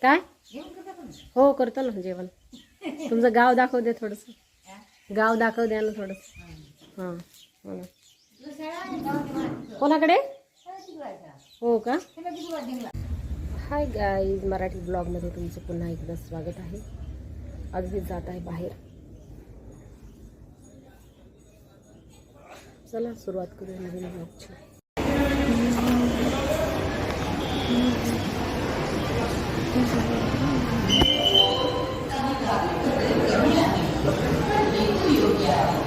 काय हो करतो ना जेवण. तुमचं गाव दाखव दे थोडस. गाव दाखव द्या ना थोडस. हां हो ना. कोणाकडे हो का. हाय गाईज, मराठी ब्लॉगमध्ये तुमचं पुन्हा एकदा स्वागत आहे. आज मी जात आहे बाहेर. चला सुरुवात करूया नवीन ब्लॉगची.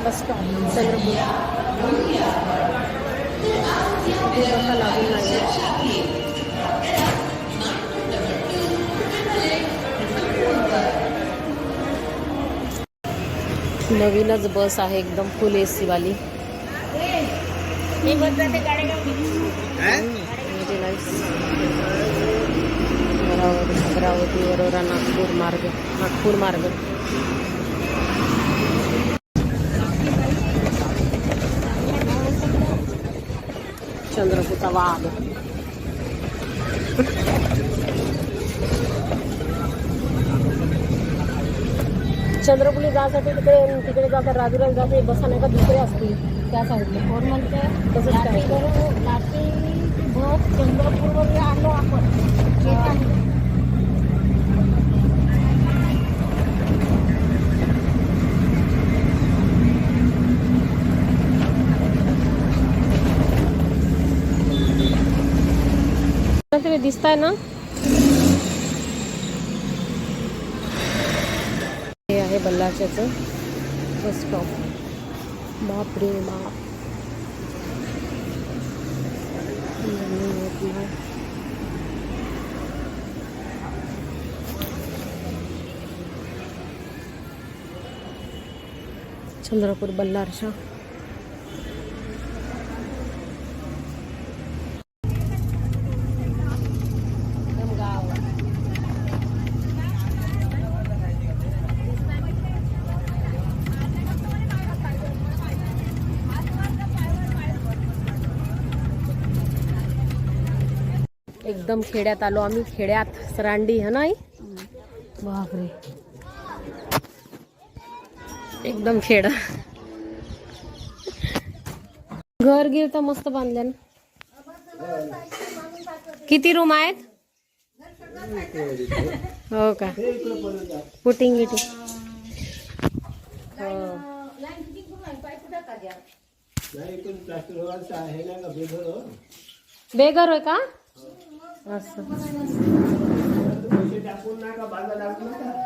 बस स्टॉप चंद्रपूर लागून नाही. नवीनच बस आहे एकदम फुल AC वाली. अमरावती वरोरा नागपूर मार्ग. चंद्रपूरचा वाघ. चंद्रपूरला जाण्यासाठी तिकडे जातात. राजूला जाते बसा नाही का दुसऱ्या असतील त्या साईडला. कोण म्हणते तसंच काय बस चंद्रपूरवर आलो आपण. तुम्ही दिसताय ना. हे आहे बल्लारच्याचं बस स्टॉप. बाप रे बाप. चंद्रपूर बल्लारशा. एकदम खेड्यात आलो आम्ही. खेड्यात सरांडी है ना. बापरे एकदम खेड. घर गिर तर मस्त बांधले ना. किती रूम आहेत हो का. पुटिंग गिटिंग बेघर होय का. असं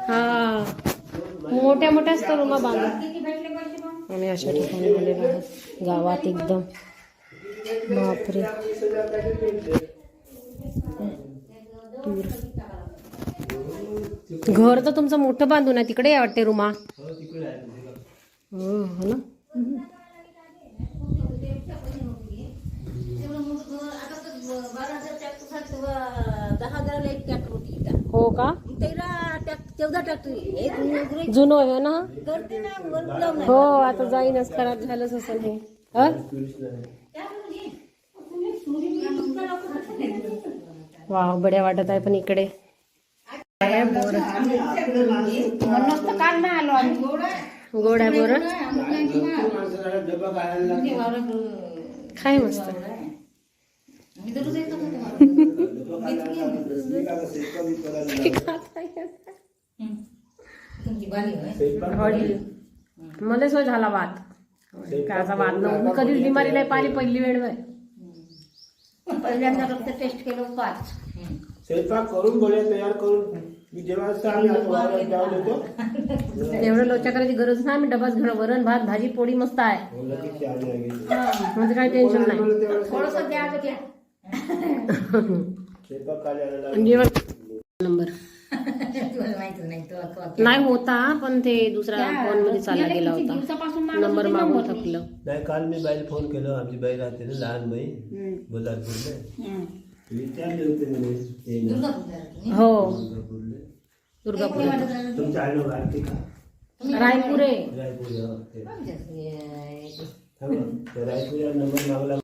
हा मोठ्या मोठ्याच तर रूमा बांधून आम्ही अशा ठिकाणी आलेलो आहोत गावात एकदम. बापरे घर तर तुमचं मोठं बांधून आहे. तिकडे वाटते रूमा हो ना. हो का. 14 ट्रॅक्टर जुनो आहे ना. हो आता जाईनच. खराब झालंच असेल हे. वाव बड्या वाटत आहे. पण इकडे गोड आहे बोर. काय मस्त. मला सोय झाला वाद. काचा वाद नव्हता. मी कधीच बिमारीला पाहिली पहिली वेळ. पहिल्यांदा फक्त टेस्ट केलं 5. स्वयंपाक करून गोळ्या तयार करून मी जेव्हा एवढं लोचा करायची गरज नाही. मी डबाच घेणं. वरण भात भाजी पोळी मस्त आहे. म्हणजे काही टेन्शन नाही. थोडंसं द्या जेवण नंबर नाही होता. पण ते दुसरा फोन मध्ये चालला गेला होता. नंबर मागून थकलं. नाही काल मी बाईला फोन केला. आमची बाई राहते ना लहान बाई बल्लारपूरला. हो दुर्गापूर. तुमच्या आई लोक आरती का रायपुरे. रायपुर नंबर मागला.